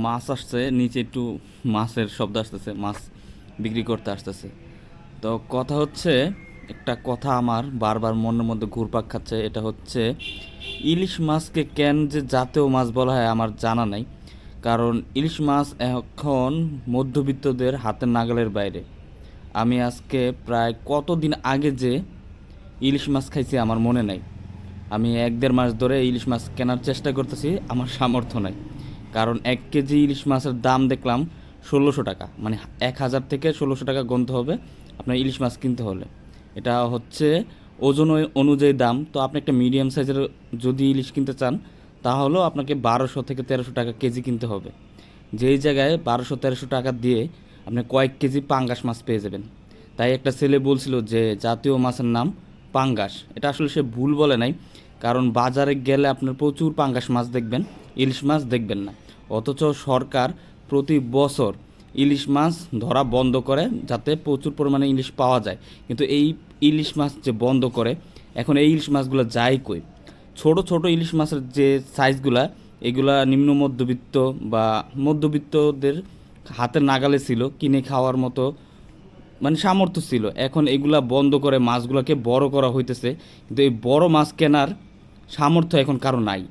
মাছ আসছে নিচে, একটু মাছের শব্দ আসতেছে, মাছ বিক্রি করতে আসতেছে। তো কথা হচ্ছে, একটা কথা আমার বারবার মনের মধ্যে ঘুরপাক খাচ্ছে, এটা হচ্ছে ইলিশ মাছকে কেন যে জাতীয় মাছ বলা হয় আমার জানা নাই। কারণ ইলিশ মাছ এখন মধ্যবিত্তদের হাতের নাগালের বাইরে। আমি আজকে প্রায় কতদিন আগে যে ইলিশ মাছ খাইছি আমার মনে নাই। আমি 1-1.5 মাস ধরে ইলিশ মাছ কেনার চেষ্টা করতেছি, আমার সামর্থ্য নাই। কারণ 1 কেজি ইলিশ মাছের দাম দেখলাম 1600 টাকা, মানে 1000 থেকে 1600 টাকা গুনতে হবে আপনার ইলিশ মাছ কিনতে হলে। এটা হচ্ছে ওজন অনুযায়ী দাম। তো আপনি একটা মিডিয়াম সাইজের যদি ইলিশ কিনতে চান, তাহলেও আপনাকে 1200 থেকে 1300 টাকা কেজি কিনতে হবে। যেই জায়গায় 1200-1300 টাকা দিয়ে আপনি কয়েক কেজি পাঙ্গাস মাছ পেয়ে যাবেন। তাই একটা ছেলে বলছিল যে জাতীয় মাছের নাম পাঙ্গাস। এটা আসলে সে ভুল বলে নাই, কারণ বাজারে গেলে আপনার প্রচুর পাঙ্গাস মাছ দেখবেন, ইলিশ মাছ দেখবেন না। অথচ সরকার প্রতি বছর ইলিশ মাছ ধরা বন্ধ করে যাতে প্রচুর পরিমাণে ইলিশ পাওয়া যায়। কিন্তু এই ইলিশ মাছ যে বন্ধ করে, এখন এই ইলিশ মাছগুলো যায় কই? ছোট ছোট ইলিশ মাছের যে সাইজগুলা, এগুলা নিম্ন মধ্যবিত্ত বা মধ্যবিত্তদের হাতের নাগালে ছিল, কিনে খাওয়ার মতো মানে সামর্থ্য ছিল। এখন এগুলা বন্ধ করে মাছগুলোকে বড় করা হইতেছে, কিন্তু এই বড় মাছ কেনার সামর্থ্য এখন কারো নাই।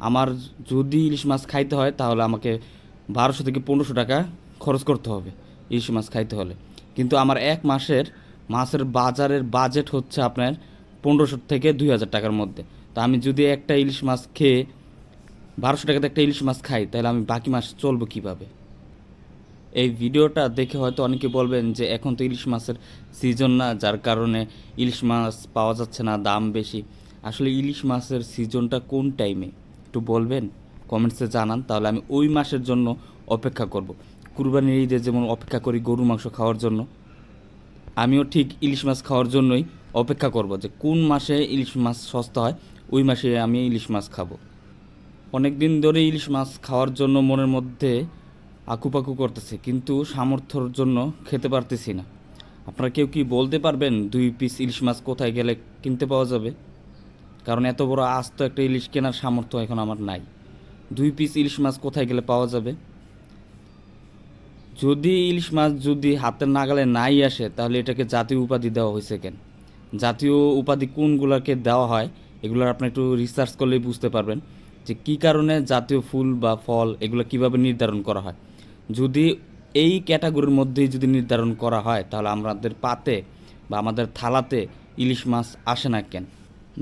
আমার যদি ইলিশ মাছ খাইতে হয় তাহলে আমাকে 1200 থেকে 1500 টাকা খরচ করতে হবে ইলিশ মাছ খাইতে হলে। কিন্তু আমার 1 মাসের মাছের বাজারের বাজেট হচ্ছে আপনার 1500 থেকে 2000 টাকার মধ্যে। তো আমি যদি একটা ইলিশ মাছ খেয়ে 1200 টাকাতে একটা ইলিশ মাছ খাই, তাহলে আমি বাকি মাস চলবো কীভাবে? এই ভিডিওটা দেখে হয়তো অনেকে বলবেন যে এখন তো ইলিশ মাছের সিজন না, যার কারণে ইলিশ মাছ পাওয়া যাচ্ছে না, দাম বেশি। আসলে ইলিশ মাছের সিজনটা কোন টাইমে একটু বলবেন? কমেন্টসে জানান, তাহলে আমি ওই মাসের জন্য অপেক্ষা করব। কুরবানির ঈদে যেমন অপেক্ষা করি গরুর মাংস খাওয়ার জন্য, আমিও ঠিক ইলিশ মাছ খাওয়ার জন্যই অপেক্ষা করব যে কোন মাসে ইলিশ মাছ সস্তা হয়, ওই মাসে আমি ইলিশ মাছ খাবো। অনেক দিন ধরে ইলিশ মাছ খাওয়ার জন্য মনের মধ্যে আকুপাকু করতেছে, কিন্তু সামর্থ্যর জন্য খেতে পারতেছি না। আপনারা কেউ কি বলতে পারবেন 2 পিস ইলিশ মাছ কোথায় গেলে কিনতে পাওয়া যাবে? কারণ এত বড় আস্ত একটা ইলিশ কেনার সামর্থ্য এখন আমার নাই। 2 পিস ইলিশ মাছ কোথায় গেলে পাওয়া যাবে? যদি ইলিশ মাছ যদি হাতের নাগালে নাই আসে, তাহলে এটাকে জাতীয় উপাধি দেওয়া হয়েছে কেন? জাতীয় উপাধি কোনগুলোকে দেওয়া হয়, এগুলোর আপনি একটু রিসার্চ করলেই বুঝতে পারবেন যে কী কারণে জাতীয় ফুল বা ফল এগুলো কিভাবে নির্ধারণ করা হয়। যদি এই ক্যাটাগরির মধ্যেই যদি নির্ধারণ করা হয়, তাহলে আমাদের পাতে বা আমাদের থালাতে ইলিশ মাছ আসে না কেন?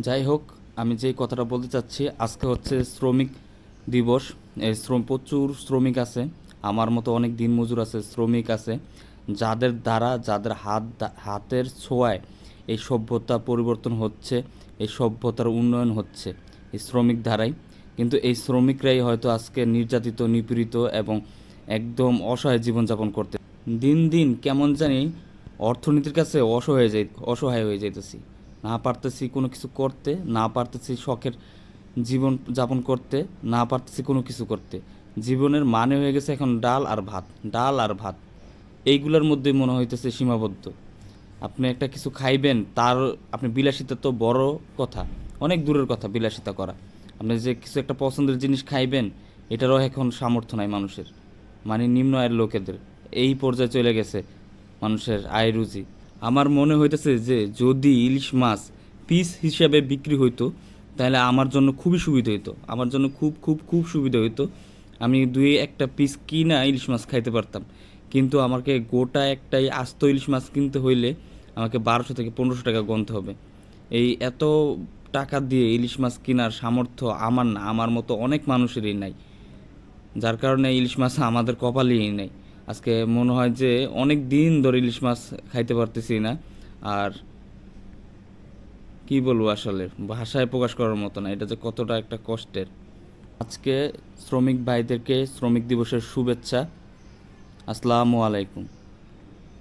যাই হোক, আমি যেই কথাটা বলতে চাচ্ছি, আজকে হচ্ছে শ্রমিক দিবস। এই প্রচুর শ্রমিক আছে, আমার মতো অনেক দিনমজুর আছে, শ্রমিক আছে, যাদের দ্বারা যাদের হাতের ছোঁয়ায় এই সভ্যতা পরিবর্তন হচ্ছে, এই সভ্যতার উন্নয়ন হচ্ছে এই শ্রমিক দ্বারাই। কিন্তু এই শ্রমিকরাই হয়তো আজকে নির্যাতিত, নিপীড়িত এবং একদম অসহায় জীবনযাপন করতে। দিন দিন কেমন জানি অর্থনীতির কাছে অসহায় হয়ে যাইতেছি। না পারতেছি কোনো কিছু করতে, না পারতেছি শখের জীবন যাপন করতে, না পারতেছি কোনো কিছু করতে। জীবনের মানে হয়ে গেছে এখন ডাল আর ভাত, ডাল আর ভাত। এইগুলোর মধ্যেই মনে হইতেছে সীমাবদ্ধ। আপনি একটা কিছু খাইবেন, তার আপনি বিলাসিতা তো বড় কথা, অনেক দূরের কথা বিলাসিতা করা। আপনি যে কিছু একটা পছন্দের জিনিস খাইবেন, এটারও এখন সামর্থ্য নাই মানুষের, মানে নিম্ন আয়ের লোকেদের। এই পর্যায়ে চলে গেছে মানুষের আয় রুজি। আমার মনে হইতেছে যে যদি ইলিশ মাছ পিস হিসাবে বিক্রি হইতো, তাহলে আমার জন্য খুবই সুবিধা হইতো, আমার জন্য খুব খুব খুব সুবিধা হইতো। আমি দুই একটা পিস কিনা ইলিশ মাছ খাইতে পারতাম। কিন্তু আমাকে গোটা একটাই আস্ত ইলিশ মাছ কিনতে হইলে আমাকে 1200 থেকে 1500 টাকা গুনতে হবে। এই এত টাকা দিয়ে ইলিশ মাছ কেনার সামর্থ্য আমার না, আমার মতো অনেক মানুষেরই নাই। যার কারণে ইলিশ মাছ আমাদের কপালেই নেই। আজকে মনে হয় যে অনেক দিন ধরে ইলিশ মাছ খাইতে পারতেছি না। আর কি বলবো, আসলে ভাষায় প্রকাশ করার মতো না, এটা যে কতটা একটা কষ্টের। আজকে শ্রমিক ভাইদেরকে শ্রমিক দিবসের শুভেচ্ছা। আসসালামু আলাইকুম।